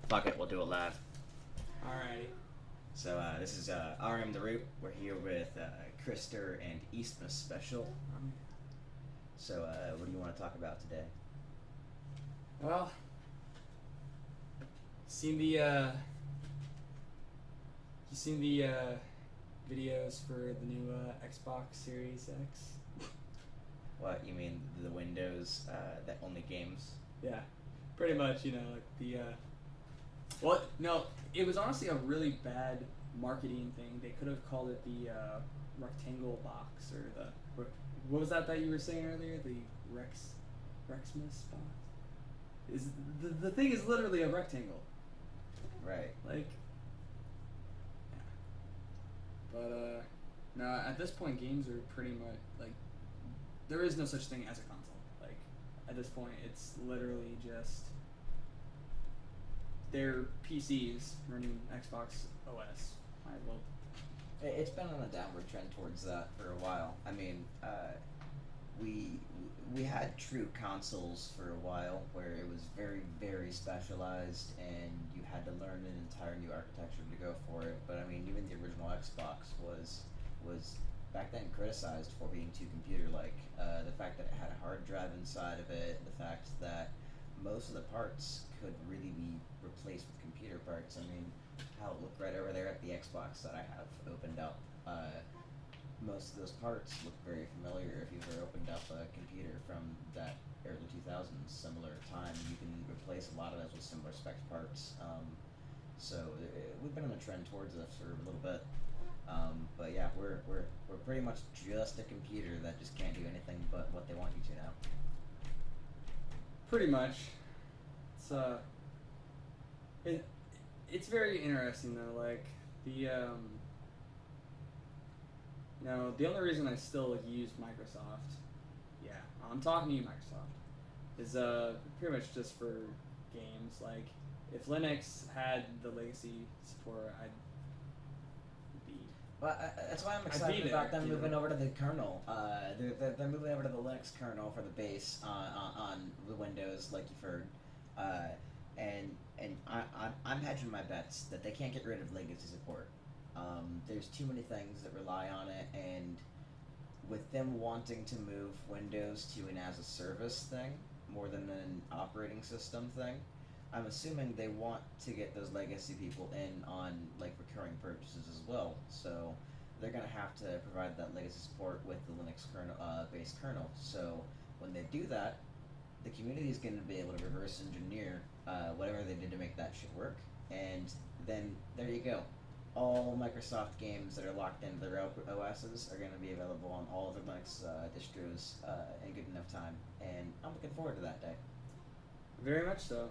Fuck it, we'll do it live. Alrighty. So this is RM the Root. We're here with Christor and Eastmas special. So what do you want to talk about today? Well, seen the videos for the new Xbox Series X? What, you mean the Windows that only games? Yeah, pretty much. You know, like the well, no, it was honestly a really bad marketing thing. They could have called it the rectangle box or the what was that you were saying earlier? The Rexmas box. Is the thing is literally a rectangle. Right. Like, yeah. But no, at this point, games are pretty much like there is no such thing as a console. Like, at this point, it's literally just their PCs running Xbox OS. Might as well. It's been on a downward trend towards that for a while. I mean, we had true consoles for a while where it was very, very specialized and you had to learn an entire new architecture to go for it. But I mean, even the original Xbox was back then criticized for being too computer-like. The fact that it had a hard drive inside of it, the fact that most of the parts could really be replaced with computer parts. I mean, hell, look right over there at the Xbox that I have opened up. Most of those parts look very familiar. If you've ever opened up a computer from that early 2000s, similar time, you can replace a lot of those with similar spec parts. So we've been on a trend towards this for a little bit. But yeah, we're pretty much just a computer that just can't do anything but what they want you to now. Pretty much. It's very interesting though. Like the the only reason I still use Microsoft, yeah, I'm talking to you, Microsoft, is pretty much just for games. Like, if Linux had the legacy support, I'd be. Well, that's why I'm excited about them moving over to the kernel. They're moving over to the Linux kernel for the base on the Windows, like you've heard. And I'm hedging my bets that they can't get rid of legacy support. There's too many things that rely on it, and with them wanting to move Windows to an as-a-service thing more than an operating system thing, I'm assuming they want to get those legacy people in on like recurring purchases as well. So they're gonna have to provide that legacy support with the Linux kernel, base kernel. So when they do that, the community is going to be able to reverse engineer whatever they did to make that shit work, and then there you go. All Microsoft games that are locked into their OSs are going to be available on all of the Linux distros in good enough time, and I'm looking forward to that day. Very much so.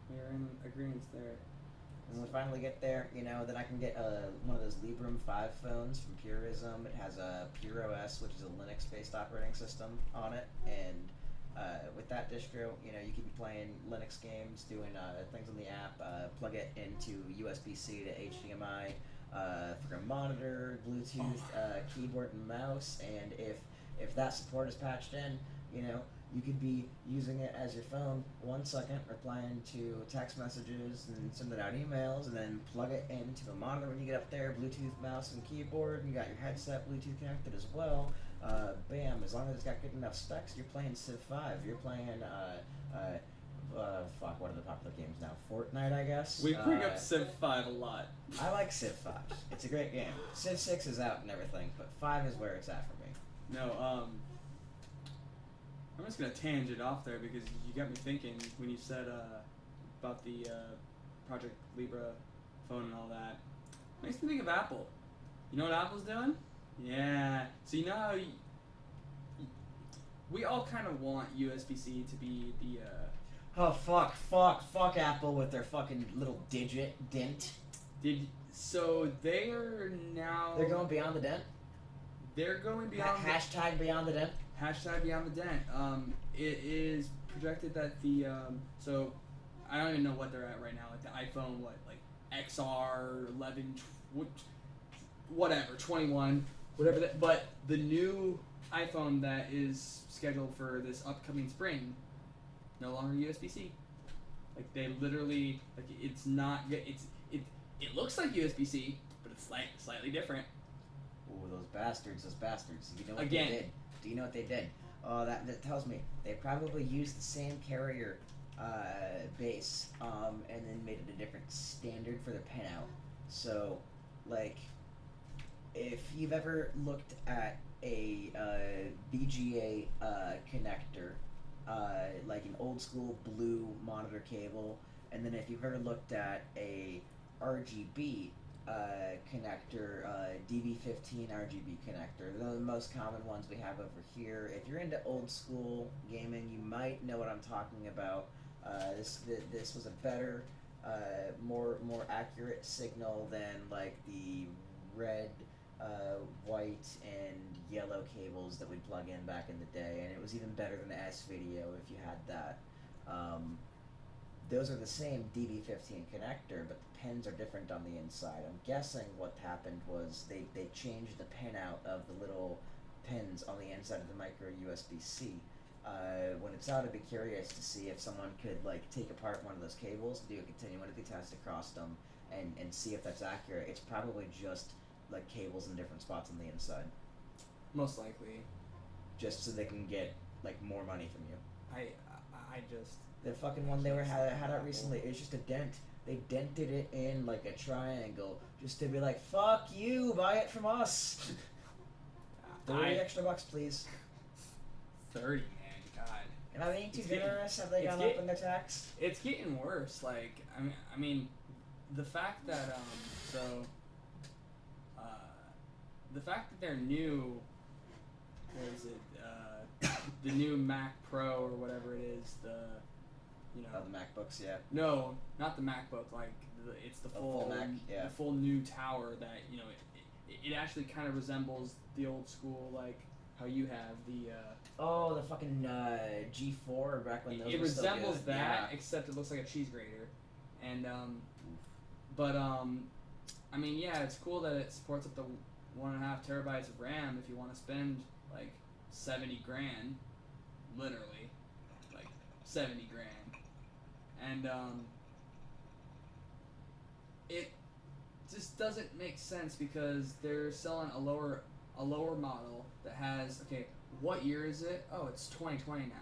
We're in agreement there. When we finally get there, then I can get one of those Librem 5 phones from Purism. It has a Pure OS, which is a Linux-based operating system on it, and with that distro, you could be playing Linux games, doing things on the app, plug it into USB-C to HDMI, for a monitor, Bluetooth, keyboard and mouse, and if that support is patched in, you could be using it as your phone 1 second, replying to text messages and sending out emails, and then plug it into a monitor when you get up there, Bluetooth mouse and keyboard, and you got your headset Bluetooth connected as well. Bam, as long as it's got good enough specs, you're playing Civ 5, you're playing, what are the popular games now? Fortnite, I guess? We bring up Civ 5 a lot. I like Civ 5. It's a great game. Civ 6 is out and everything, but 5 is where it's at for me. No, just gonna tangent off there because you got me thinking when you said about the Project Libra phone and all that. Makes me think of Apple. You know what Apple's doing? Yeah. So you know how we all kind of want USB-C to be the. Oh fuck Apple with their fucking little dent. So they are now. They're going beyond the dent. They're going beyond. Hashtag beyond the dent. Hashtag beyond the dent. It is projected that the so I don't even know what they're at right now. Like the iPhone, XR 11, whatever 21, whatever. But the new iPhone that is scheduled for this upcoming spring, no longer USB-C. Like they literally it's not it looks like USB-C, but it's slightly different. Ooh, those bastards! You know what Again. they did? Do you know what they did? Oh, that tells me they probably used the same carrier base, and then made it a different standard for the pinout. So, if you've ever looked at a VGA connector, like an old school blue monitor cable, and then if you've ever looked at a RGB connector, DV15 RGB connector. They're the most common ones we have over here. If you're into old school gaming, you might know what I'm talking about. This was a better, more accurate signal than like the red, white, and yellow cables that we'd plug in back in the day, and it was even better than S-Video if you had that. Those are the same DV15 connector, but the pins are different on the inside. I'm guessing what happened was they changed the pinout of the little pins on the inside of the micro USB-C. When it's out, I'd be curious to see if someone could take apart one of those cables, do a continuity test across them, and see if that's accurate. It's probably just cables in different spots on the inside. Most likely. Just so they can get more money from you. I just. The fucking one they had out recently, it was just a dent. They dented it in like a triangle just to be like, fuck you, buy it from us. 30 extra bucks, please. 30, man, God. Am I being too generous? Have they gone up in their tax? It's getting worse. I mean, the fact that the fact that they're new. What is it? The new Mac Pro or whatever it is. The MacBooks, yeah. No, not the MacBook. It's the full Mac, yeah. The full new tower that it actually kind of resembles the old school how you have the. The fucking G4 back when those. It were resembles still good. that, Yeah. except it looks like a cheese grater, and I mean, yeah, it's cool that it supports up to 1.5 terabytes of RAM if you want to spend 70 grand, literally, 70 grand. And it just doesn't make sense because they're selling a lower model that has, what year is it? Oh, it's 2020 now.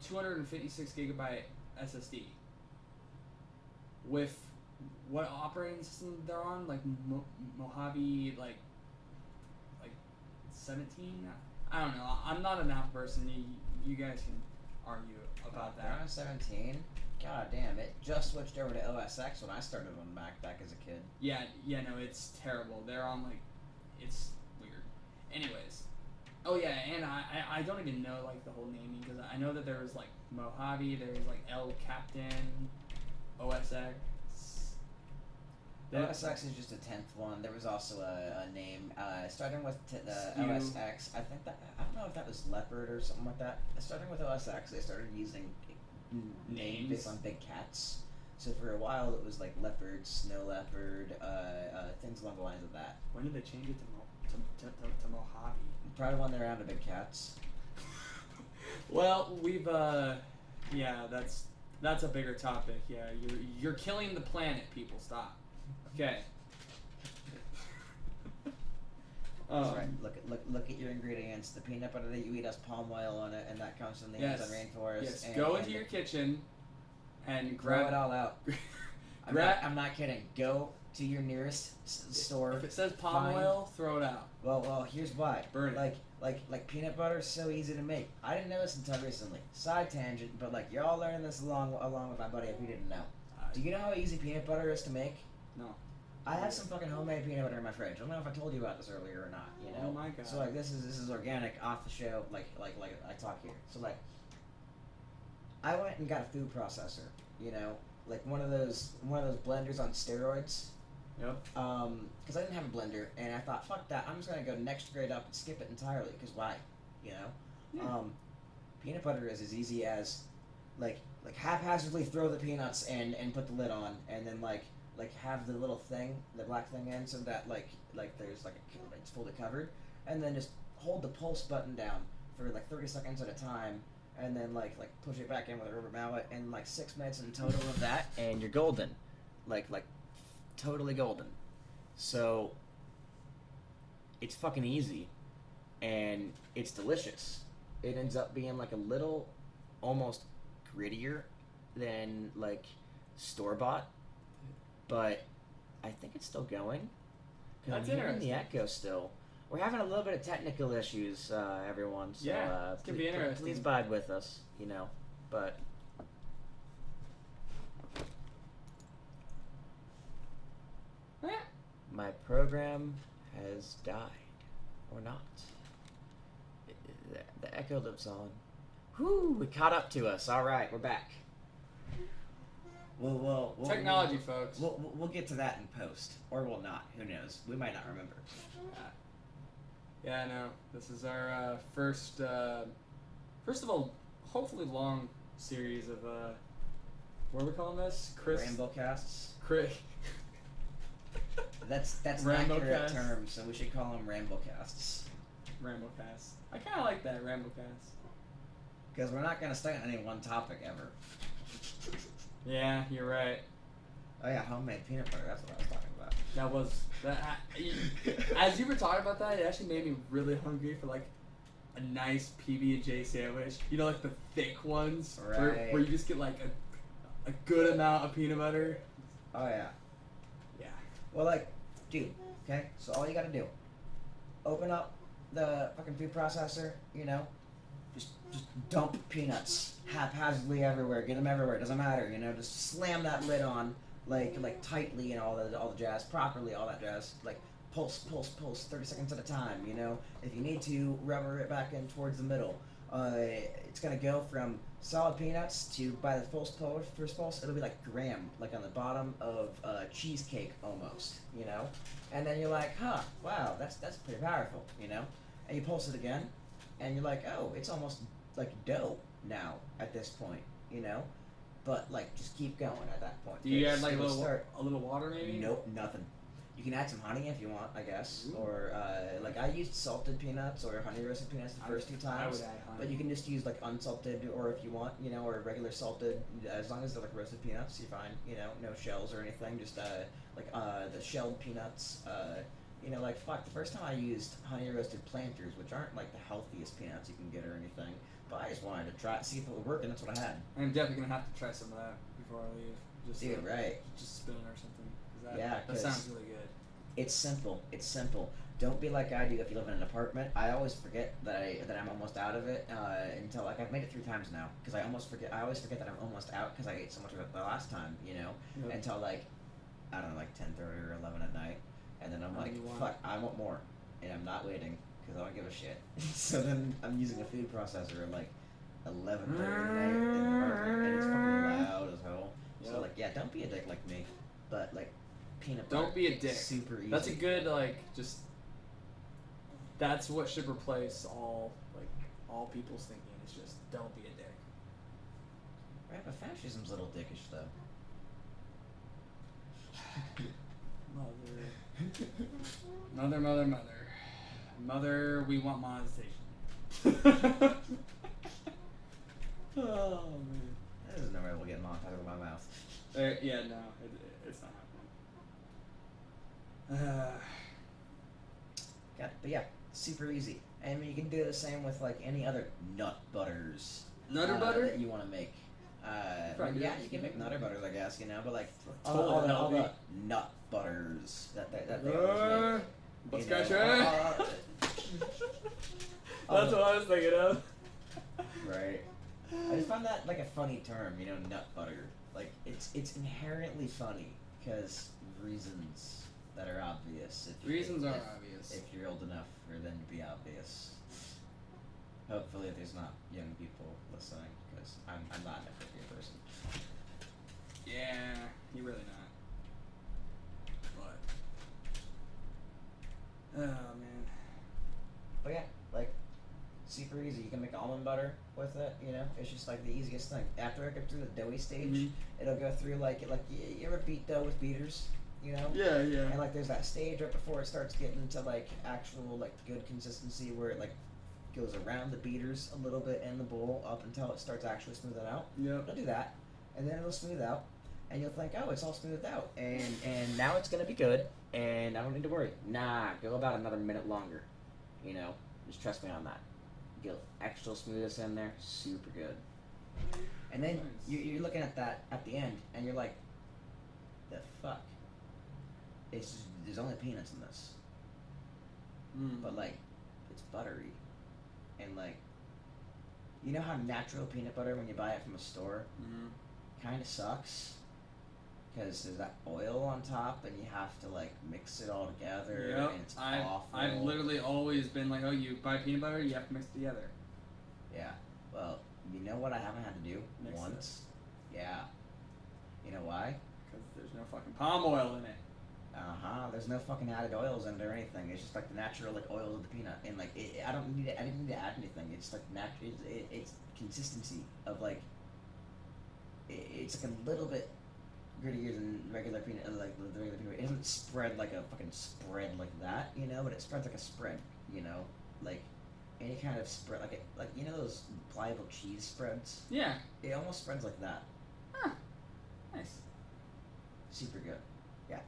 256 gigabyte SSD. With what operating system they're on? Mojave 17? I don't know. I'm not an Apple person. You guys can argue about that. Around 17? God damn, it just switched over to OS X when I started on Mac back as a kid. Yeah, no, it's terrible. They're on it's weird. Anyways, oh yeah, and I don't even know the whole naming because I know that there was Mojave, there was El Captain, OS X. OS X is just a 10th one. There was also a name starting with the OS X. I don't know if that was Leopard or something like that. Starting with OS X, they started using names based on big cats. So for a while, it was Leopard, Snow Leopard, things along the lines of that. When did they change it to Mojave? Probably when they're out of big cats. Well, we've yeah, that's a bigger topic. Yeah, you're killing the planet, people. Stop. Okay. That's right. Look at your ingredients. The peanut butter that you eat has palm oil on it, and that comes from the Amazon rainforest. Yes. Go into your kitchen and grow it all out. I'm not kidding. Go to your nearest store. If it says palm oil, throw it out. Well, here's why. Burn it. Like peanut butter is so easy to make. I didn't know this until recently. Side tangent, but like you're all learning this along with my buddy if you didn't know. Do you know how easy peanut butter is to make? No. I have some fucking homemade peanut butter in my fridge. I don't know if I told you about this earlier or not. You know. Oh my god. So like this is organic, off the show. Like I talk here. So like, I went and got a food processor. You know, like one of those blenders on steroids. Yep. Because I didn't have a blender, and I thought, fuck that. I'm just gonna go next grade up and skip it entirely. Because why? You know. Yeah. Peanut butter is as easy as, like haphazardly throw the peanuts and put the lid on, and then like have the little thing, the black thing in, so that like there's like it's fully covered, and then just hold the pulse button down for like 30 seconds at a time, and then like push it back in with a rubber mallet, and like 6 minutes in total of that, and you're golden, like totally golden. So it's fucking easy, and it's delicious. It ends up being like a little, almost grittier than like store-bought, but I think it's still going. That's I'm hearing interesting. the echo still. We're having a little bit of technical issues, everyone. So, Yeah, it's gonna be interesting. Please bide with us, you know. But my program has died, or not. The echo lives on. Whew, it caught up to us. All right, we're back. We'll Technology, folks. We'll get to that in post, or we'll not. Who knows? We might not remember. Yeah, I know. This is our first of all, hopefully long series of what are we calling this? Ramblecasts. That's an accurate term, so we should call them Ramblecasts. Ramblecast. I kind of like that, Ramblecast. Because we're not gonna stay on any one topic ever. Yeah, you're right. Oh yeah, homemade peanut butter. That's what I was talking about. That was that. As you were talking about that, it actually made me really hungry for like a nice PB&J sandwich. You know, like the thick ones, right? Where you just get like a good amount of peanut butter. Oh yeah. Yeah. Well, like, dude. Okay, so all you gotta do, open up the fucking food processor. You know, just dump peanuts haphazardly everywhere. Get them everywhere. It doesn't matter. You know, just slam that lid on. Like tightly and all the jazz, properly, all that jazz. Like pulse, 30 seconds at a time. You know, if you need to, rubber it back in towards the middle. It's gonna go from solid peanuts to by the first pulse, it'll be like graham, like on the bottom of cheesecake almost. You know, and then you're like, huh, wow, that's pretty powerful. You know, and you pulse it again, and you're like, oh, it's almost like dough now at this point. You know. But like, just keep going at that point. Do you add like a little water maybe? Nope, nothing. You can add some honey if you want, I guess. Ooh. Or like I used salted peanuts or honey roasted peanuts the first 2 times. I would add honey. But you can just use like unsalted, or if you want, you know, or regular salted. As long as they're like roasted peanuts, you're fine. You know, no shells or anything. Just like the shelled peanuts. You know, like fuck. The first time I used honey roasted planters, which aren't like the healthiest peanuts you can get or anything. But I just wanted to try it, see if it would work, and that's what I had. I'm definitely gonna have to try some of that before I leave. Just Dude, right? Just spin or something. That sounds really good. It's simple. It's simple. Don't be like I do if you live in an apartment. I always forget that I'm almost out of it until like I've made it 3 times now because I always forget that I'm almost out because I ate so much of it the last time, you know, Yep. until like I don't know, like 10:30 or 11 at night, and then I'm like, fuck, I want more, and I'm not waiting because I don't give a shit. So then I'm using a food processor at like 11:30 at night in the apartment, and it's fucking loud as hell. Yep. So like, yeah, don't be a dick like me, but like. Peanut Don't butter. be a dick. Super easy. That's a good just. That's what should replace all people's thinking. Is just don't be a dick. Right, but fascism's a little dickish though. Mother, we want monetization. Oh man. There's no way we'll get monetized with my mouth. Yeah, no, it's not happening. Yeah, but yeah, super easy. And you can do the same with like any other nut butters. Nutter butter? That you want to make. Yeah, you can make nutter butters, I guess, you know, but like Totally all the healthy. nut butters that they always make. Butt You know, scratcher. That's what I was thinking of. Right. I just found that like a funny term, you know, nut butter. Like it's inherently funny because reasons that are obvious. Reasons are obvious. If you're old enough for them to be obvious. Hopefully, there's not young people listening because I'm not an appropriate person. Yeah, you're really not. But oh man. But yeah, like super easy. You can make almond butter with it. You know, it's just like the easiest thing. After it gets through the doughy stage, it'll go through like you ever beat dough with beaters. You know? Yeah, yeah. And like there's that stage right before it starts getting to like actual like good consistency where it like goes around the beaters a little bit in the bowl up until it starts actually smoothing out. Yep. It'll do that, and then it'll smooth out, and you'll think, oh, it's all smoothed out, and now it's gonna be good, and I don't need to worry. Nah, go about another minute longer. You know, just trust me on that. Get extra smoothness in there, super good. And then Nice. you're looking at that at the end, and you're like, the fuck. It's just, there's only peanuts in this, but like, it's buttery, and like, you know how natural peanut butter when you buy it from a store kind of sucks, because there's that oil on top, and you have to like mix it all together, Yep. and it's awful. I've literally always been like, oh, you buy peanut butter, you have to mix it together. Yeah. Well, you know what I haven't had to do Mix once? Yeah. You know why? Because there's no fucking palm oil in it. There's no fucking added oils in it or anything. It's just like the natural like oils of the peanut, and like I don't need it. I didn't need to add anything. It's like natural. It's consistency of like. It's like a little bit grittier than regular peanut. Like the regular peanut. It doesn't spread like a fucking spread like that, you know. But it spreads like a spread, you know, like any kind of spread, like you know those pliable cheese spreads. Yeah. It almost spreads like that. Huh. Nice. Super good. Yeah.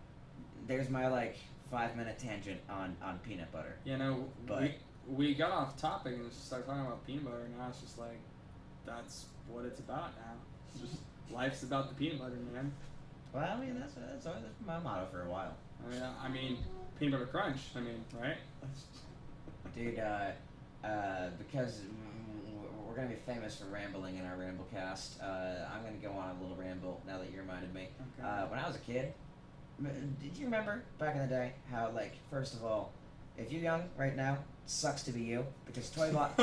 There's my like 5-minute tangent on peanut butter. You know, But- we got off topic and just started talking about peanut butter, and now it's just like, that's what it's about now. It's just life's about the peanut butter, man. Well, I mean that's always been my motto for a while. I mean, peanut butter crunch. I mean, right? Dude, because we're gonna be famous for rambling in our Ramblecast, I'm gonna go on a little ramble now that you reminded me. Okay. When I was a kid, did you remember back in the day how, like, first of all, if you're young right now, sucks to be you, because Toy Box.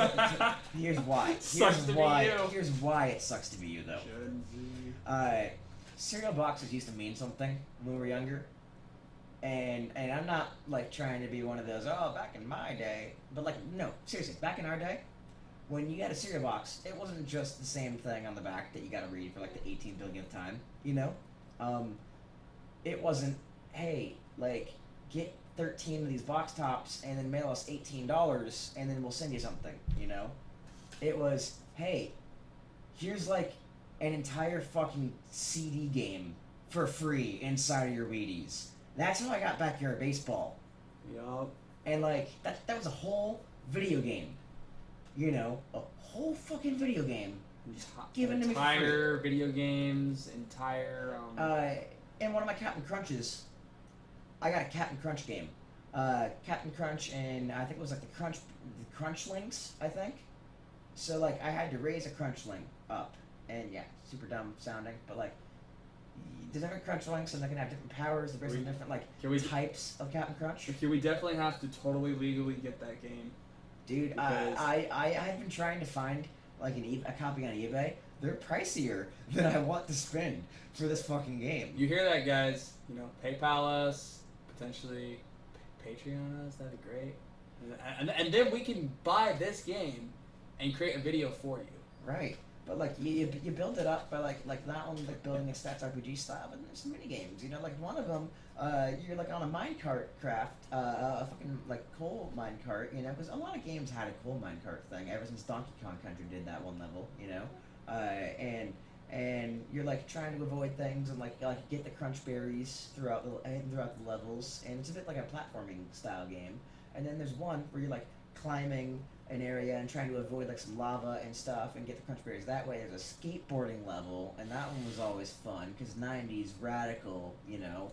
Here's why. Sucks to be you. Here's why it sucks to be you, though. Cereal boxes used to mean something when we were younger, and I'm not like trying to be one of those, oh, back in my day, but like, no, seriously, back in our day, when you got a cereal box, it wasn't just the same thing on the back that you got to read for like the 18 billionth time, you know. It wasn't, hey, like, get 13 of these box tops and then mail us $18 and then we'll send you something, you know. It was, hey, here's like an entire fucking CD game for free inside of your Wheaties. That's how I got Backyard Baseball. Yup. And like that was a whole video game. You know, a whole fucking video game given to me for free. Entire video games, entire. In one of my Captain Crunches, I got a Captain Crunch game. Captain Crunch, and I think it was like the Crunchlings, I think. So like I had to raise a Crunchling up, and yeah, super dumb sounding, but like there's different Crunchlings, and they can have different powers. There's different like types of Captain Crunch. Okay, we definitely have to totally legally get that game. Dude, Because- I've been trying to find like a copy on eBay. They're pricier than I want to spend for this fucking game. You hear that, guys? You know, PayPal us, potentially Patreon us. That'd be great. And then we can buy this game and create a video for you. Right, but like you build it up by like not only like building a stats RPG style, but there's some mini games. You know, like one of them, you're like on a minecart craft, a fucking like coal minecart. You know, because a lot of games had a coal minecart thing ever since Donkey Kong Country did that one level. You know, and you're like trying to avoid things and like get the crunch berries throughout the levels, and it's a bit like a platforming style game. And then there's one where you're like climbing an area and trying to avoid like some lava and stuff and get the crunch berries that way. There's a skateboarding level, and that one was always fun because 90s radical, you know.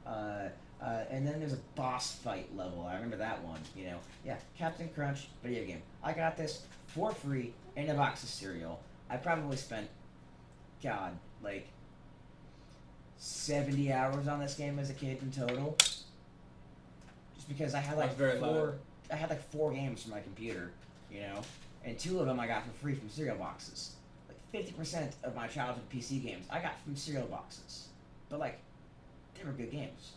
And then there's a boss fight level. I remember that one, you know. Yeah, Captain Crunch video game. I got this for free in a box of cereal. I probably spent, God, like 70 hours on this game as a kid in total. Just because I had like I had like 4 games for my computer, you know, and 2 of them I got for free from cereal boxes. Like 50% of my childhood PC games I got from cereal boxes, but like they were good games.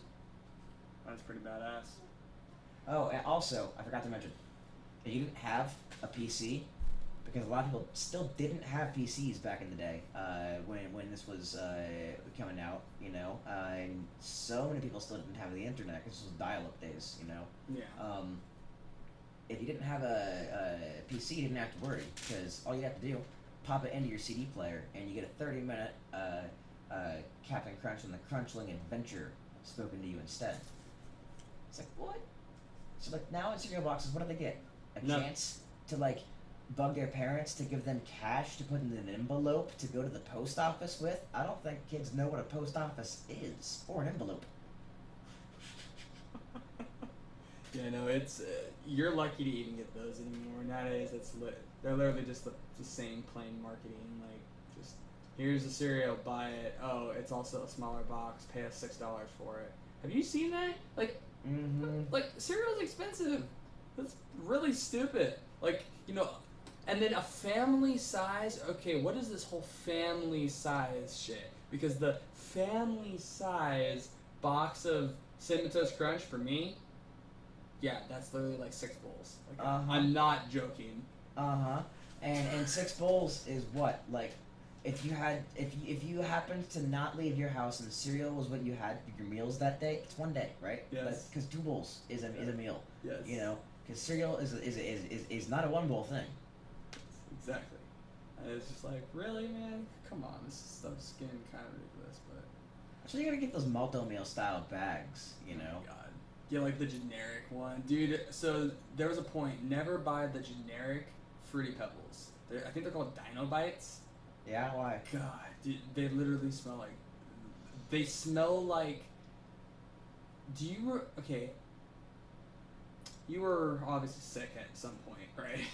That's pretty badass. Oh, and also I forgot to mention, if you didn't have a PC, because a lot of people still didn't have PCs back in the day when this was coming out, you know, and so many people still didn't have the internet because this was dial-up days, you know. Yeah. If you didn't have a PC, you didn't have to worry because all you have to do, pop it into your CD player, and you get a 30-minute Captain Crunch and the Crunchling Adventure spoken to you instead. It's like, what? So like now in cereal boxes, what do they get? A chance to like bug their parents to give them cash to put in an envelope to go to the post office with? I don't think kids know what a post office is or an envelope. Yeah, no, it's you're lucky to even get those anymore. Nowadays, they're literally just the same plain marketing. Like, just here's the cereal, buy it. Oh, it's also a smaller box. Pay us $6 for it. Have you seen that? Like, like cereal's expensive. That's really stupid. Like, you know, and then a family size. Okay, what is this whole family size shit? Because the family size box of Cinnamon Toast Crunch for me. Yeah, that's literally like 6 bowls. Like, I'm not joking. And 6 bowls is what? Like, if you happened to not leave your house and cereal was what you had for your meals that day, it's 1 day, right? Yes. Because 2 bowls is a meal. Yes. You know, because cereal is not a 1 bowl thing. Exactly. And it's just like, really, man? Come on, this stuff's getting kind of ridiculous, but. So you gotta get those multi-meal style bags, you know. Oh my God. Get like the generic one, dude. So there was a point. Never buy the generic Fruity Pebbles. I think they're called Dino Bites. Yeah, why? God, dude, they literally smell like. They smell like. Okay? You were obviously sick at some point, right?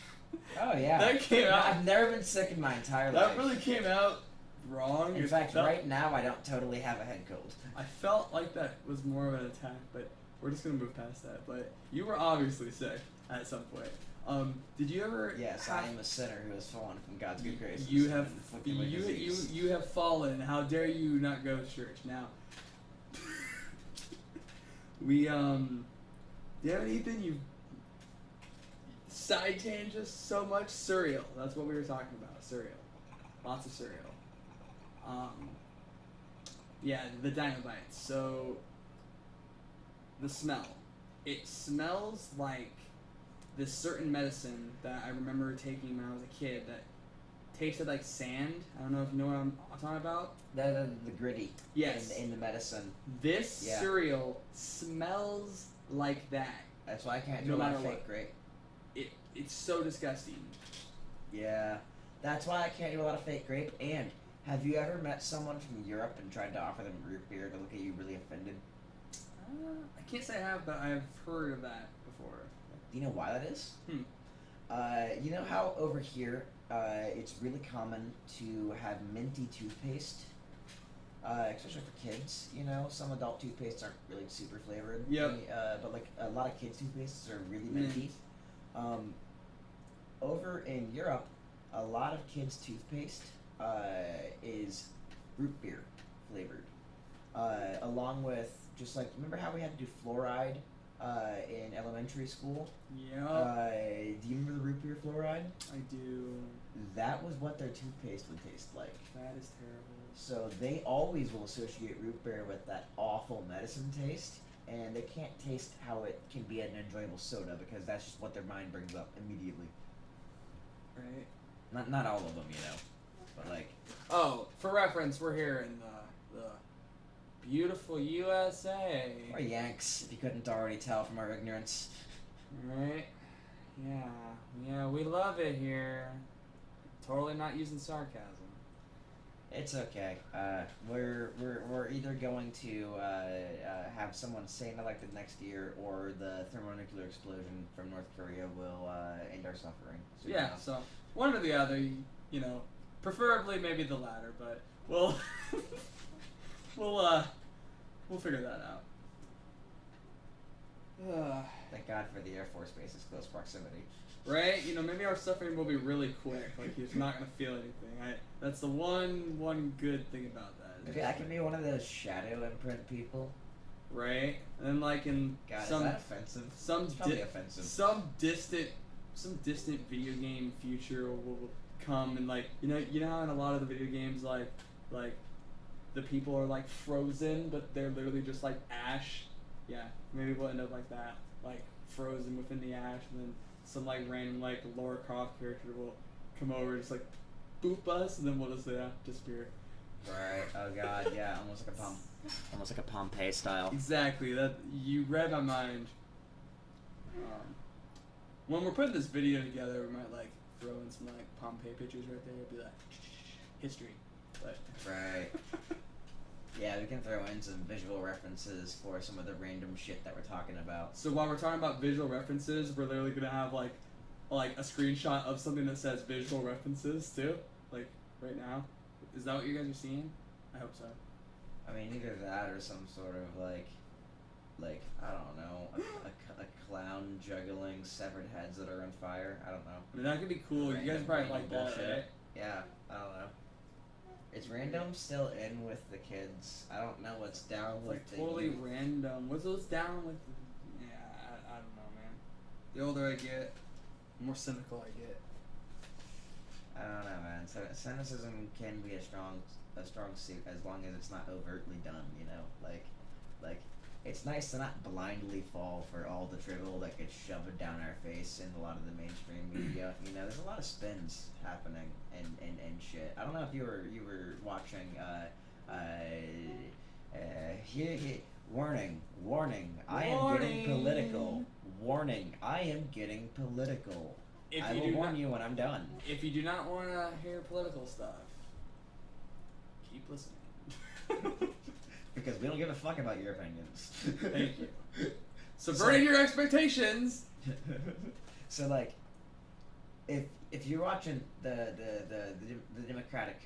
Oh yeah. That came out. I've never been sick in my entire life. That really came out wrong. In fact, right now I don't totally have a head cold. I felt like that was more of an attack, but. We're just gonna move past that, but you were obviously sick at some point. Did you ever? Yes, I am a sinner who has fallen from God's good grace. You have fallen. How dare you not go to church now? Do you have anything you side tangents so much? Cereal. That's what we were talking about. Cereal. Lots of cereal. Yeah, the Dino Bites. So. The smell. It smells like this certain medicine that I remember taking when I was a kid that tasted like sand. I don't know if you know what I'm talking about. The gritty. Yes. In the medicine. This cereal smells like that. That's why I can't do a lot of fake grape. It's so disgusting. Yeah. That's why I can't do a lot of fake grape. And have you ever met someone from Europe and tried to offer them root beer to look at you really offended? I can't say I have, but I've heard of that before. Do you know why that is? You know how over here it's really common to have minty toothpaste, especially for kids. You know, some adult toothpastes aren't really super flavored. Yep. But like a lot of kids' toothpastes are really minty. Over in Europe, a lot of kids' toothpaste is root beer flavored, along with. Just like, remember how we had to do fluoride in elementary school? Yeah. Do you remember the root beer fluoride? I do. That was what their toothpaste would taste like. That is terrible. So they always will associate root beer with that awful medicine taste, and they can't taste how it can be an enjoyable soda because that's just what their mind brings up immediately. Right. Not all of them, you know, but like. Oh, for reference, we're here in the beautiful USA. We're Yanks, if you couldn't already tell from our ignorance. Right. Yeah, we love it here. Totally not using sarcasm. It's okay. We're either going to have someone stay unelected next year, or the thermonuclear explosion from North Korea will end our suffering. So, Yeah, so one or the other, you know, preferably maybe the latter, but we'll we'll figure that out. Thank God for the Air Force Base's close proximity. Right? You know, maybe our suffering will be really quick. Like, he's not gonna feel anything. That's the one good thing about that. Maybe I can be one of those shadow imprint people. Right? And then, like, in God, some is that offensive? some It's probably offensive. some distant video game future will come, and like you know how in a lot of the video games like the people are like frozen, but they're literally just like ash. Yeah, maybe we'll end up like that, like frozen within the ash, and then some like random like Lara Croft character will come over and just like boop us, and then we'll just disappear. Right. Oh God. Yeah. Almost like a Pompeii style. Exactly. That you read my mind. When we're putting this video together, we might like throw in some like Pompeii pictures right there. It'd be like history, but Right. Yeah, we can throw in some visual references for some of the random shit that we're talking about. So while we're talking about visual references, we're literally gonna have like a screenshot of something that says visual references too, like right now. Is that what you guys are seeing? I hope so. I mean, either that or some sort of like I don't know, a clown juggling severed heads that are on fire. I don't know. I mean, that could be cool. You guys probably like that, right? Yeah, I don't know. Is random still in with the kids? I don't know what's down It's with like the totally youth. random. What's those down with? Yeah, I don't know, man. The older I get, the more cynical I get. I don't know, man. So cynicism can be a strong suit as long as it's not overtly done. You know, like it's nice to not blindly fall for all the drivel that gets shoved down our face in a lot of the mainstream media. You know, there's a lot of spins happening and shit. I don't know if you were watching. Warning! I am getting political. Warning! I am getting political. I will warn you when I'm done. If you do not want to hear political stuff, keep listening. Because we don't give a fuck about your opinions. Thank you. Subverting your expectations. So like, if you're watching the Democratic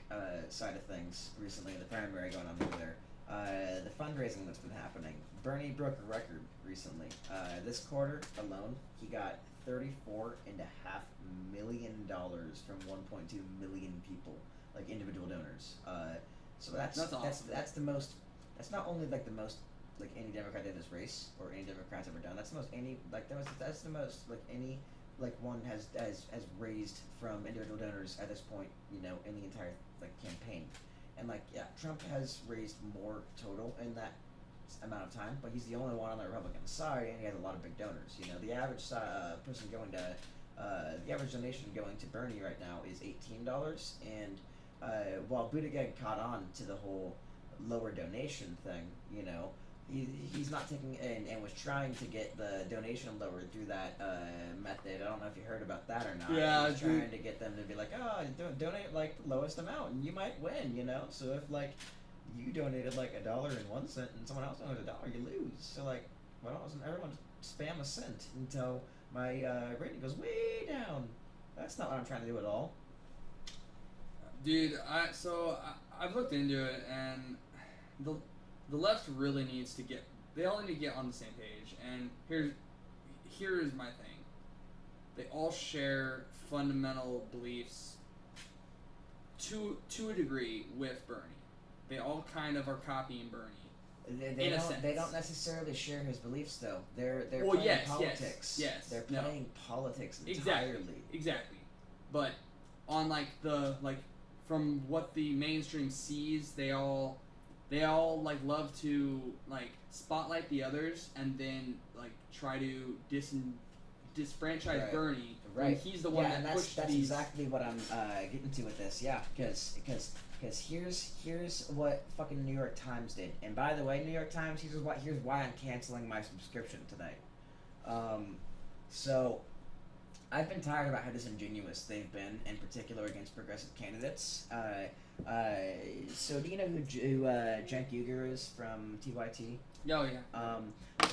side of things recently, the primary going on over there, the fundraising that's been happening, Bernie broke a record recently. This quarter alone, he got $34.5 million from 1.2 million people, like individual donors. So that's awesome. That's the most. That's not only like the most like any Democrat in this race or any Democrats ever done. That's the most any like that's the most like any like one has raised from individual donors at this point. You know, in the entire like campaign, and like yeah, Trump has raised more total in that amount of time, but he's the only one on the Republican side, and he has a lot of big donors. You know, the average person going to the average donation going to Bernie right now is $18, and while Buttigieg caught on to the whole lower donation thing, you know, he's not taking and was trying to get the donation lowered through that method. I don't know if you heard about that or not. Yeah, he's trying to get them to be like, oh, donate like the lowest amount, and you might win. You know, so if like you donated like $1.01 and someone else donated $1, you lose. So like, why don't everyone spam a cent until my rating goes way down? That's not what I'm trying to do at all. Dude, I've looked into it, and the left really needs to get. They all need to get on the same page. And here's my thing. They all share fundamental beliefs to a degree with Bernie. They all kind of are copying Bernie. They don't necessarily share his beliefs though. They're well, playing yes, politics. Yes. They're playing politics entirely. Exactly. But on like from what the mainstream sees, they all like love to like spotlight the others and then like try to disfranchise Right. Bernie. Right. When he's the one and pushed that's these. exactly what I'm getting to with this. Yeah, because here's what fucking New York Times did. And by the way, New York Times, here's why I'm canceling my subscription today. So I've been tired about how disingenuous they've been, in particular against progressive candidates. So do you know who Cenk Uygur is from TYT? Oh yeah.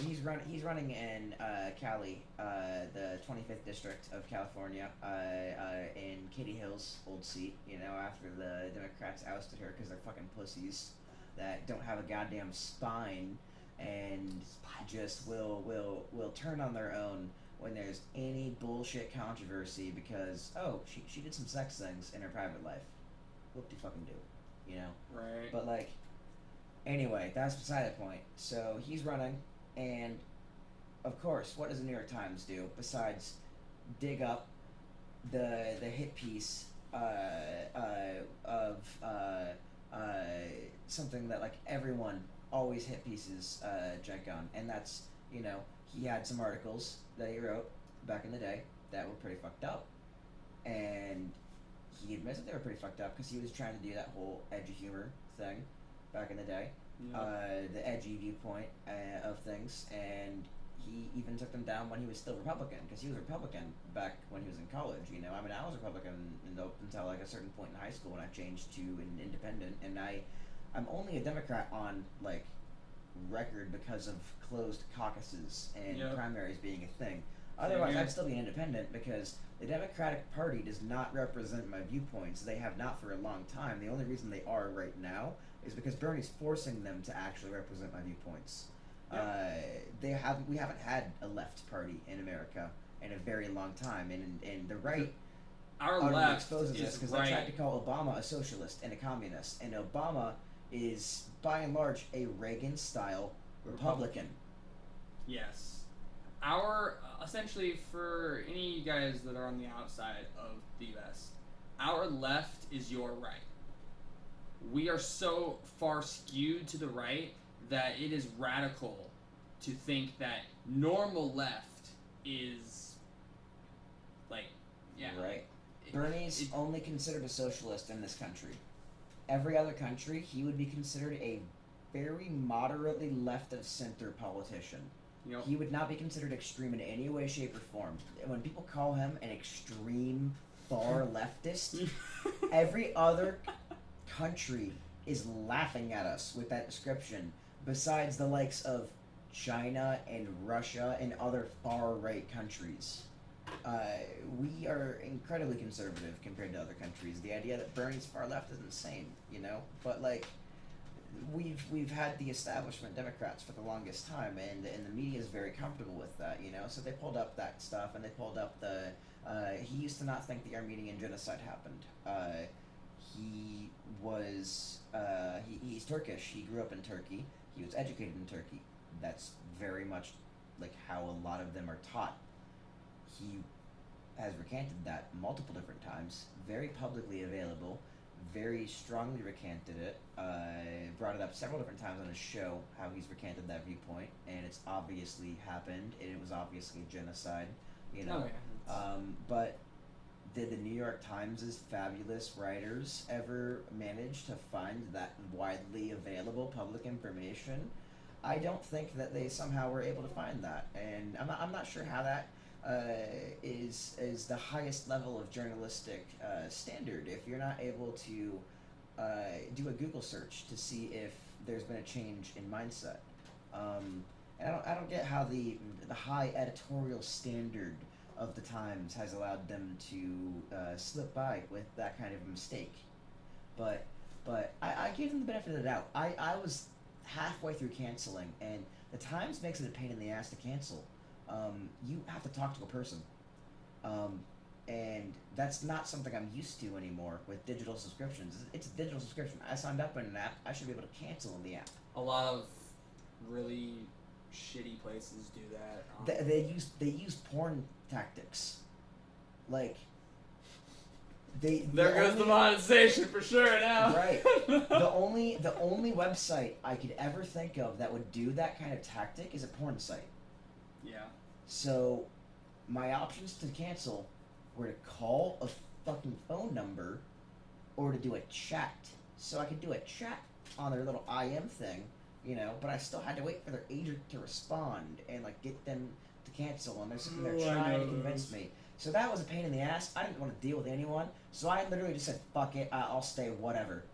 He's running in Cali, the 25th district of California, in Katie Hill's old seat. You know, after the Democrats ousted her because they're fucking pussies that don't have a goddamn spine and just will turn on their own when there's any bullshit controversy because she did some sex things in her private life. Whoop-de-fucking do, you know? Right. But like, anyway, that's beside the point. So he's running, and of course, what does the New York Times do besides dig up the hit piece of something that like everyone always hit pieces Cenk on, and that's, you know, he had some articles that he wrote back in the day that were pretty fucked up, and he admits that they were pretty fucked up because he was trying to do that whole edgy humor thing back in the day, the edgy viewpoint of things, and he even took them down when he was still Republican, because he was Republican back when he was in college. You know, I mean, I was Republican until like a certain point in high school when I changed to an independent, and I'm only a Democrat on like record because of closed caucuses and primaries being a thing. Otherwise, I'd still be an independent because the Democratic Party does not represent my viewpoints. They have not for a long time. The only reason they are right now is because Bernie's forcing them to actually represent my viewpoints. We haven't had a left party in America in a very long time, and the right our left exposes this because they tried to call Obama a socialist and a communist, and Obama is by and large a Reagan-style Republican. Yes. Our essentially, for any of you guys that are on the outside of the U.S., our left is your right. We are so far skewed to the right that it is radical to think that normal left is like, right. Bernie's only considered a socialist in this country. Every other country, he would be considered a very moderately left of center politician. Yep. He would not be considered extreme in any way, shape, or form. When people call him an extreme far leftist, every other country is laughing at us with that description, besides the likes of China and Russia and other far-right countries. We are incredibly conservative compared to other countries. The idea that Bernie's far left is insane, you know? But, like, we've had the establishment Democrats for the longest time, and the media is very comfortable with that, you know? So they pulled up that stuff, and they pulled up the... he used to not think the Armenian genocide happened. He was... he's Turkish. He grew up in Turkey. He was educated in Turkey. That's very much, like, how a lot of them are taught. He has recanted that multiple different times, very publicly available, very strongly recanted it, brought it up several different times on his show, how he's recanted that viewpoint, and it's obviously happened, and it was obviously genocide, you know. But did the New York Times' fabulous writers ever manage to find that widely available public information? I don't think that they somehow were able to find that, and I'm not sure how that is the highest level of journalistic standard if you're not able to do a Google search to see if there's been a change in mindset. And I don't get how the high editorial standard of the Times has allowed them to slip by with that kind of a mistake. But I gave them the benefit of the doubt. I was halfway through canceling, and the Times makes it a pain in the ass to cancel. You have to talk to a person. And that's not something I'm used to anymore with digital subscriptions. It's a digital subscription. I signed up in an app. I should be able to cancel in the app. A lot of really shitty places do that. They use porn tactics. Like, there goes the monetization for sure now. Right. The only website I could ever think of that would do that kind of tactic is a porn site. Yeah. So, my options to cancel were to call a fucking phone number or to do a chat. So I could do a chat on their little IM thing, you know, but I still had to wait for their agent to respond and, like, get them to cancel, and they're sitting there trying to convince me. So that was a pain in the ass. I didn't want to deal with anyone, so I literally just said, "Fuck it, I'll stay, whatever,"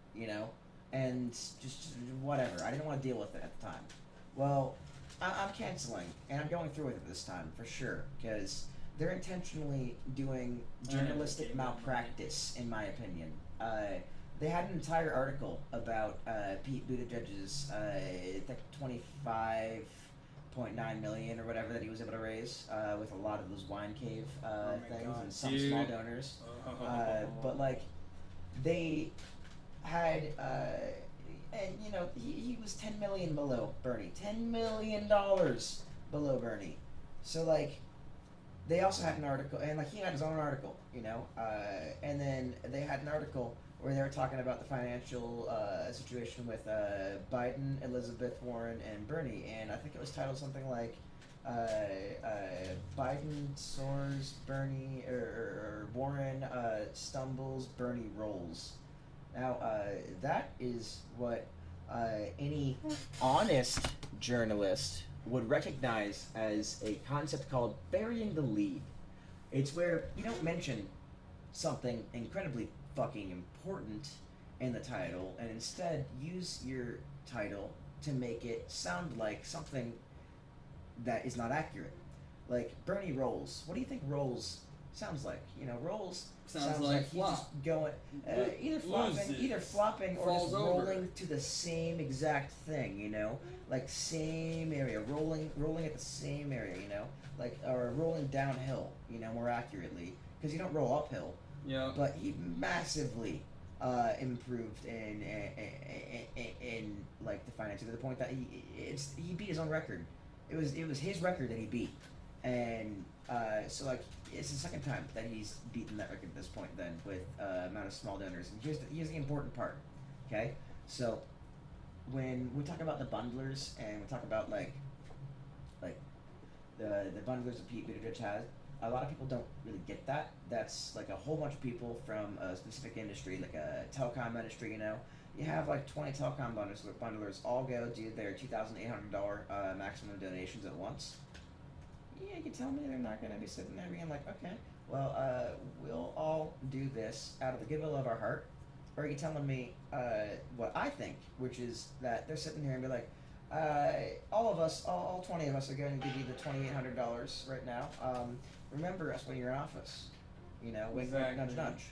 and just whatever. I didn't want to deal with it at the time. Well, I'm canceling, and I'm going through with it this time for sure, because they're intentionally doing journalistic malpractice, in my opinion. They had an entire article about Pete Buttigieg's, I think 25.9 million or whatever that he was able to raise with a lot of those wine cave things and some small donors. But like, they had, and he was 10 million below Bernie, $10 million below Bernie. So like, they also had an article, and like he had his own article, and then they had an article where they were talking about the financial situation with Biden, Elizabeth Warren, and Bernie, and I think it was titled something like Biden soars, Bernie, or Warren stumbles, Bernie rolls. Now, that is what any honest journalist would recognize as a concept called burying the lead. It's where you don't mention something incredibly fucking important in the title and instead use your title to make it sound like something that is not accurate. Like Bernie rolls. What do you think rolls sounds like? Rolls sounds like he's just going either flopping or just rolling to the same exact thing, like same area, rolling at the same area, like or rolling downhill, more accurately, because you don't roll uphill. Yeah. But he massively improved in like the finances to the point that he beat his own record. It was his record that he beat, and so like it's the second time that he's beaten that record at this point. Then with amount of small donors, and here's the important part. Okay, so when we talk about the bundlers and we talk about like the bundlers that Pete Buttigieg has, a lot of people don't really get that. That's like a whole bunch of people from a specific industry, like a telecom industry. You have like 20 telecom bundlers all go do their $2,800 maximum donations at once. Yeah, you can tell me they're not going to be sitting there being like, okay, well, we'll all do this out of the goodwill of our heart. Or are you telling me what I think, which is that they're sitting here and be like, all of us, all 20 of us are going to give you the $2,800 right now. Remember us when you're in office. Wink, exactly. Nudge, nudge.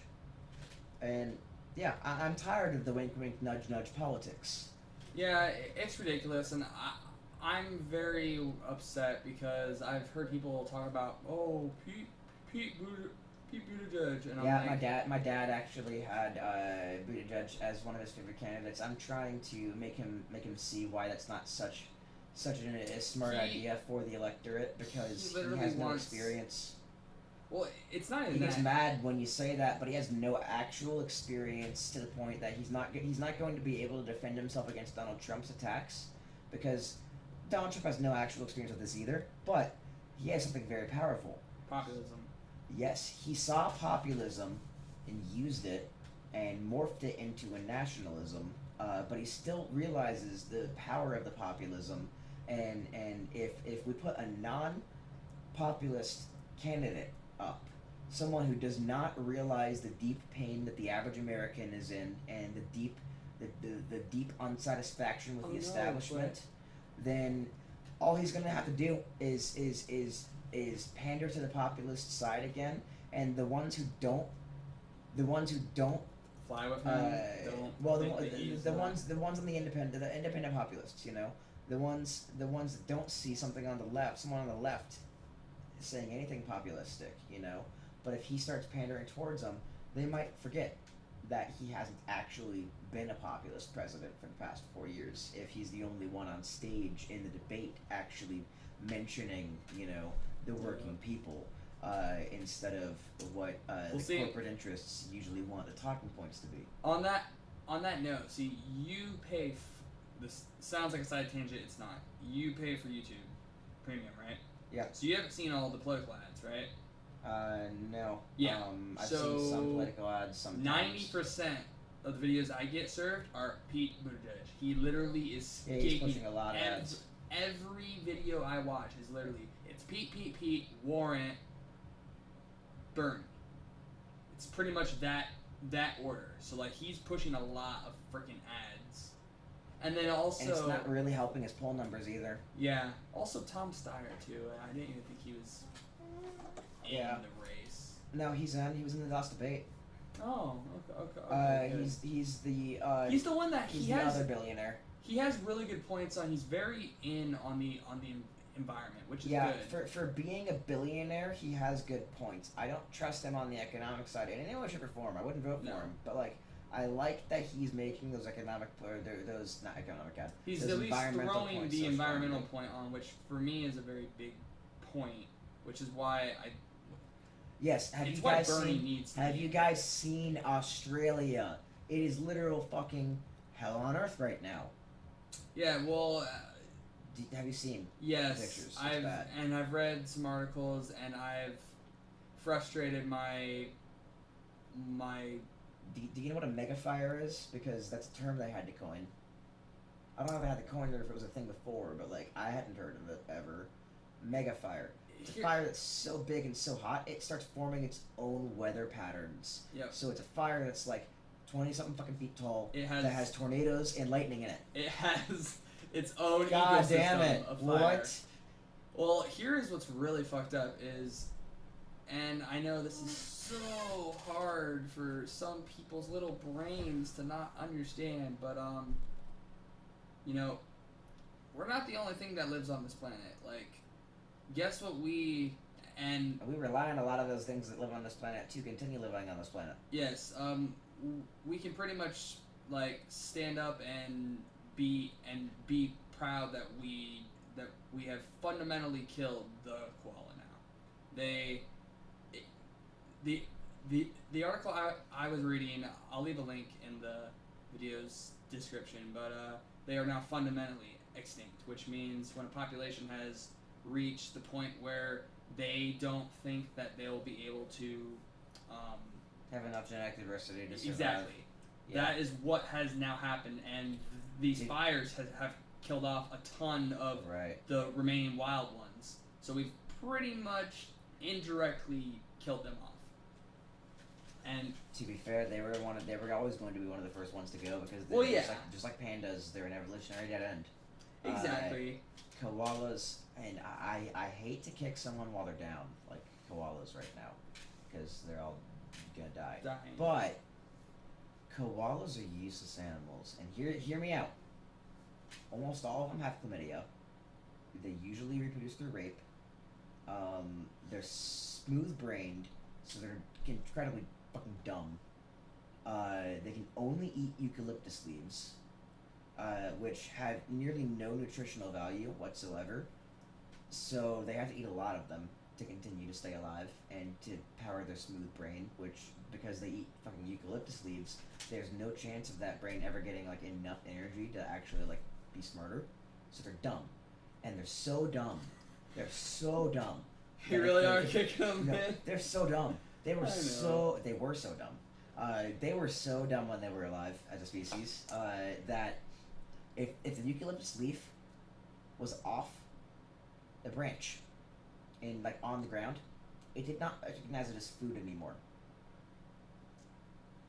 And yeah, I'm tired of the wink, wink, nudge, nudge politics. Yeah, it's ridiculous, and I'm very upset because I've heard people talk about, Pete Buttigieg, and yeah, I'm like, my dad actually had Buttigieg as one of his favorite candidates. I'm trying to make him see why that's not such a smart idea for the electorate, because he has no experience. Well, it's not even he that. He gets mad when you say that, but he has no actual experience to the point that he's not going to be able to defend himself against Donald Trump's attacks, because Donald Trump has no actual experience with this either, but he has something very powerful. Populism. Yes, he saw populism and used it and morphed it into a nationalism, but he still realizes the power of the populism, and if we put a non-populist candidate up, someone who does not realize the deep pain that the average American is in and the deep unsatisfaction with the establishment, then all he's going to have to do is pander to the populist side again, and the ones who don't fly with him. The ones on the independent populists, the ones that don't see something on the left, someone on the left saying anything populistic, but if he starts pandering towards them, they might forget that he hasn't actually been a populist president for the past 4 years, if he's the only one on stage in the debate actually mentioning, the working people, instead of what corporate interests usually want the talking points to be. On that note, see, you pay. This sounds like a side tangent. It's not. You pay for YouTube Premium, right? Yeah. So you haven't seen all the political ads, right? No. Yeah. I've seen some political ads sometimes. 90% of the videos I get served are Pete Buttigieg. He literally is he's pushing a lot of ads. Every video I watch is literally, it's Pete, Warren, Bernie. It's pretty much that order. So like he's pushing a lot of freaking ads, and then also and it's not really helping his poll numbers either. Yeah. Also Tom Steyer too. I didn't even think he was in the race. No, he's in. He was in the last debate. Oh, okay. He's the one that he's he the has. other billionaire. He has really good points on. He's very in on the environment, which is good. For being a billionaire, he has good points. I don't trust him on the economic side in any way, shape, or form. I wouldn't vote for him, but like I like that he's making those economic or those not economic guys. He's at least throwing the environmental point on, which for me is a very big point, which is why I. Yes, have you guys seen Australia? It is literal fucking hell on earth right now. Yeah, well. Have you seen? Yes, pictures? I've read some articles, and I've frustrated my. Do you know what a megafire is? Because that's a term they had to coin. I don't know if I had to coin it or if it was a thing before, but like I hadn't heard of it ever. Megafire. It's a fire that's so big and so hot, it starts forming its own weather patterns. Yep. So it's a fire that's like 20-something fucking feet tall. That has tornadoes and lightning in it. It has its own God ecosystem damn it. of fire. What? Well, here's what's really fucked up is, and I know this is so hard for some people's little brains to not understand, but we're not the only thing that lives on this planet. Like, guess what we rely on a lot of those things that live on this planet to continue living on this planet. Yes, we can pretty much like stand up and be proud that we have fundamentally killed the koala now. The article I was reading, I'll leave a link in the video's description, but they are now fundamentally extinct, which means when a population has reached the point where they don't think that they'll be able to have enough genetic diversity to survive. Exactly. Yeah. That is what has now happened, and these fires have killed off a ton of the remaining wild ones. So we've pretty much indirectly killed them off. And to be fair, they were always going to be one of the first ones to go because just like pandas, they're an evolutionary dead end. Exactly. Koalas, and I hate to kick someone while they're down, like koalas right now, because they're all gonna die. But koalas are useless animals, and hear me out. Almost all of them have chlamydia. They usually reproduce through rape. They're smooth-brained, so they're incredibly fucking dumb. They can only eat eucalyptus leaves, which have nearly no nutritional value whatsoever. So they have to eat a lot of them to continue to stay alive and to power their smooth brain, which, because they eat fucking eucalyptus leaves, there's no chance of that brain ever getting like enough energy to actually like be smarter. So they're dumb. And they're so dumb. They're so dumb. You really are kicking them, man. They're so dumb. They were so dumb. They were so dumb when they were alive as a species that if the eucalyptus leaf was off a branch and like on the ground, it did not recognize it as food anymore.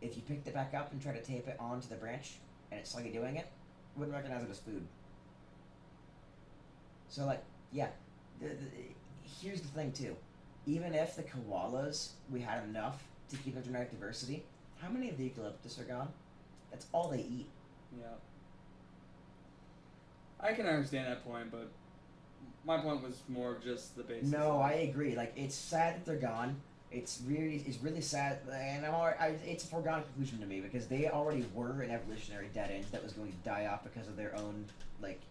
If you picked it back up and tried to tape it onto the branch and it's slowly doing it, wouldn't recognize it as food. So like, yeah, here's the thing too. Even if the koalas, we had enough to keep their genetic diversity, how many of the eucalyptus are gone? That's all they eat. Yeah. I can understand that point, but my point was more of just the basics. No, I agree. Like, it's sad that they're gone. It's really sad, and it's a foregone conclusion to me because they already were an evolutionary dead end that was going to die off because of their own like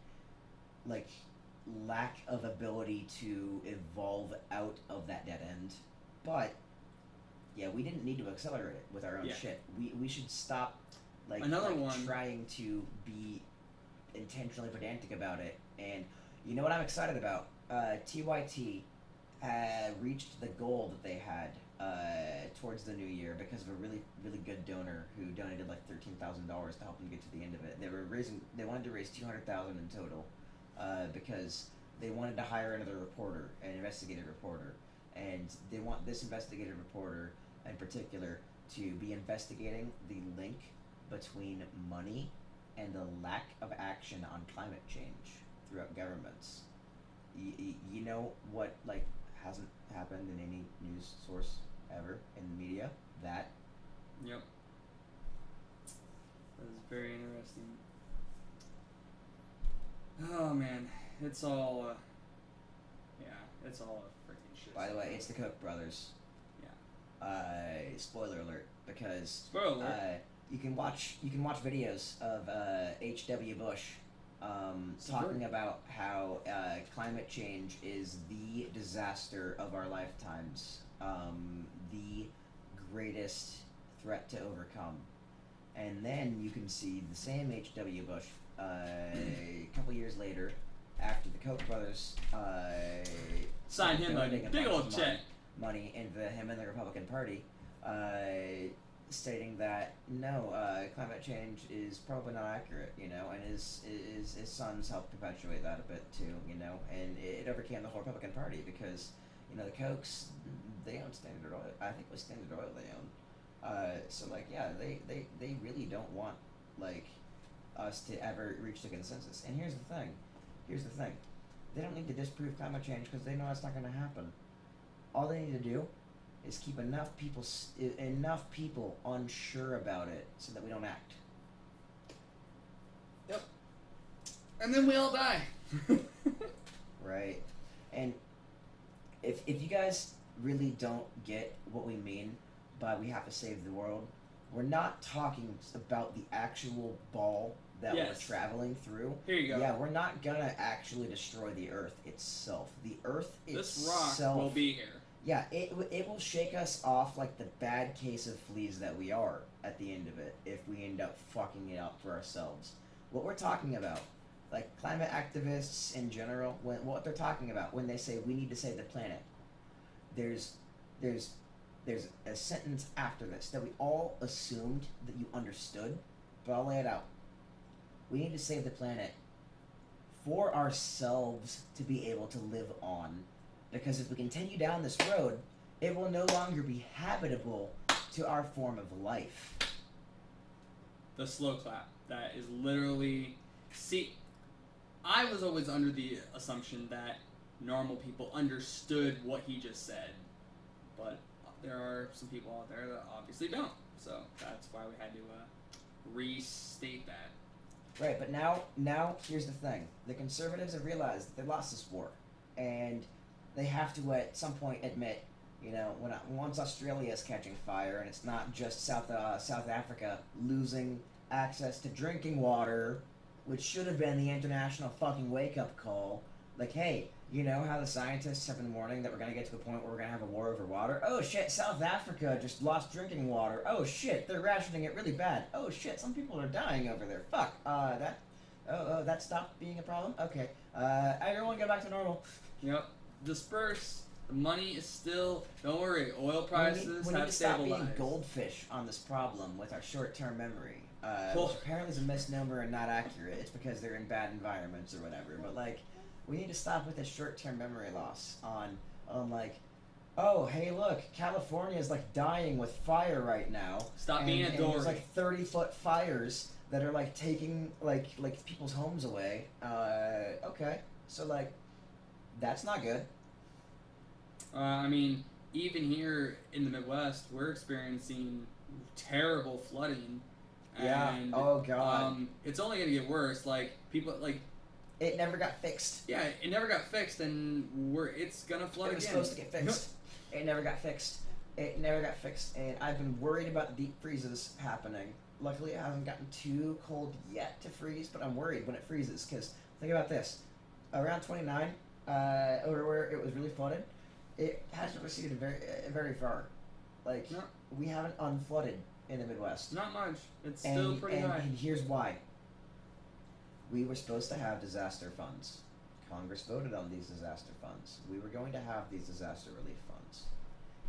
lack of ability to evolve out of that dead end. But yeah, we didn't need to accelerate it with our own shit. We should stop trying to be intentionally pedantic about it. And you know what I'm excited about? TYT reached the goal that they had towards the new year because of a really, really good donor who donated like $13,000 to help them get to the end of it. They wanted to raise $200,000 in total because they wanted to hire another reporter, an investigative reporter, and they want this investigative reporter in particular to be investigating the link between money and the lack of action on climate change throughout governments. You know what, like, hasn't happened in any news source ever in the media? That. Yep. That is very interesting. Oh man, it's all it's all a freaking shit. By the way, it's the Koch brothers. Yeah. Spoiler alert, because Spoiler alert. You can watch videos of H.W. Bush talking about how climate change is the disaster of our lifetimes, the greatest threat to overcome. And then you can see the same H.W. Bush a couple years later, after the Koch brothers signed him a big old check money into him and the Republican Party, stating that no, climate change is probably not accurate, you know, and his sons helped perpetuate that a bit too, you know, and it overcame the whole Republican Party because, you know, the Kochs, they own Standard Oil. I think it was Standard Oil they own. So like, yeah, they really don't want like us to ever reach the consensus. And here's the thing. They don't need to disprove climate change because they know it's not going to happen. All they need to do is keep enough people unsure about it so that we don't act. Yep. And then we all die. Right. And if you guys really don't get what we mean by we have to save the world, we're not talking about the actual ball that we're traveling through. Here you go. Yeah, we're not gonna actually destroy the Earth itself. The Earth itself. This rock will be here. Yeah, it will shake us off like the bad case of fleas that we are at the end of it if we end up fucking it up for ourselves. What we're talking about, like climate activists in general, what they're talking about when they say we need to save the planet, there's a sentence after this that we all assumed that you understood, but I'll lay it out. We need to save the planet for ourselves to be able to live on. Because if we continue down this road, it will no longer be habitable to our form of life. The slow clap. That is literally... See, I was always under the assumption that normal people understood what he just said. But there are some people out there that obviously don't. So that's why we had to restate that. Right, but now here's the thing. The conservatives have realized that they lost this war. And they have to at some point admit, you know, once Australia is catching fire and it's not just South Africa losing access to drinking water, which should have been the international fucking wake-up call. Like, hey, you know how the scientists have been warning that we're going to get to the point where we're going to have a war over water? Oh shit, South Africa just lost drinking water. Oh shit, they're rationing it really bad. Oh shit, some people are dying over there. Fuck, that stopped being a problem? Okay, everyone go back to normal. Yep. Disperse. The money is still... Don't worry, oil prices we need have to stop stabilized. being goldfish on this problem with our short-term memory. Which apparently is a misnomer and not accurate. It's because they're in bad environments or whatever. But, like, we need to stop with this short-term memory loss on like, oh, hey, look, California is, like, dying with fire right now. Stop being a dork. There's, like, 30-foot fires that are, like, taking, like people's homes away. Okay. So, like, that's not good. I mean, even here in the Midwest, we're experiencing terrible flooding. Yeah. And, oh God. It's only gonna get worse. Like people, like it never got fixed. Yeah, it never got fixed, and it's gonna flood again. It was supposed to get fixed. It never got fixed. And I've been worried about the deep freezes happening. Luckily, it hasn't gotten too cold yet to freeze, but I'm worried when it freezes because think about this: around 29, over where it was really flooded. It hasn't receded very far. Like, no. We haven't unflooded in the Midwest. Not much. It's still pretty high. And here's why. We were supposed to have disaster funds. Congress voted on these disaster funds. We were going to have these disaster relief funds.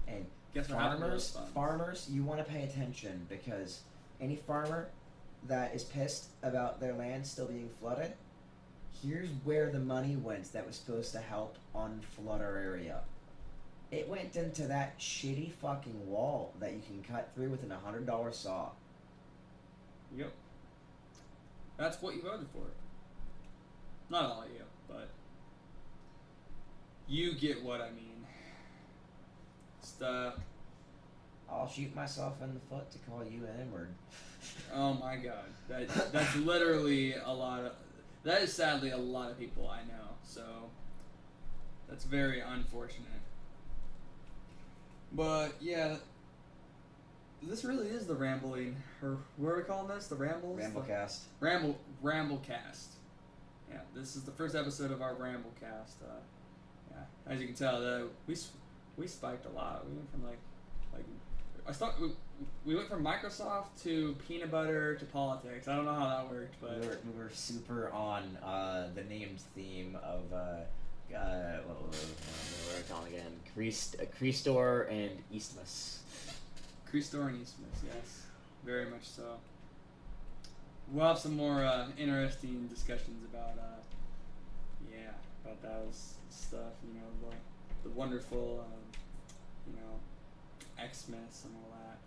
And guess what happened to those funds? Farmers, you want to pay attention because any farmer that is pissed about their land still being flooded, here's where the money went that was supposed to help unflood our area. It went into that shitty fucking wall that you can cut through with an $100 saw. Yep. That's what you voted for. Not all of you, but you get what I mean. I'll shoot myself in the foot to call you an N-word. Oh my god. That's literally a lot of... That is sadly a lot of people I know, so that's very unfortunate. But yeah, this really is the rambling, or what are we calling this? The rambles? Ramblecast. Ramblecast. Yeah, this is the first episode of our Ramblecast. Yeah, as you can tell, we spiked a lot. We went from we went from Microsoft to peanut butter to politics. I don't know how that worked, but we were super on the named theme of what were we calling again? Christor and Eastmas. Christor and Eastmas, yes, very much so. We'll have some more interesting discussions about those stuff. You know, the wonderful Xmas and all that.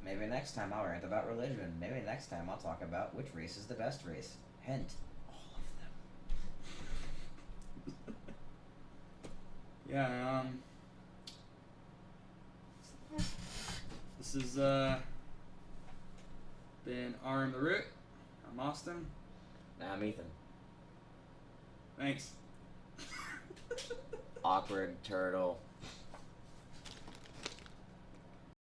Maybe next time I'll rant about religion. Maybe next time I'll talk about which race is the best race. Hint, all of them. Yeah, this has been RM the Root. I'm Austin. I'm Ethan. Thanks. Awkward turtle.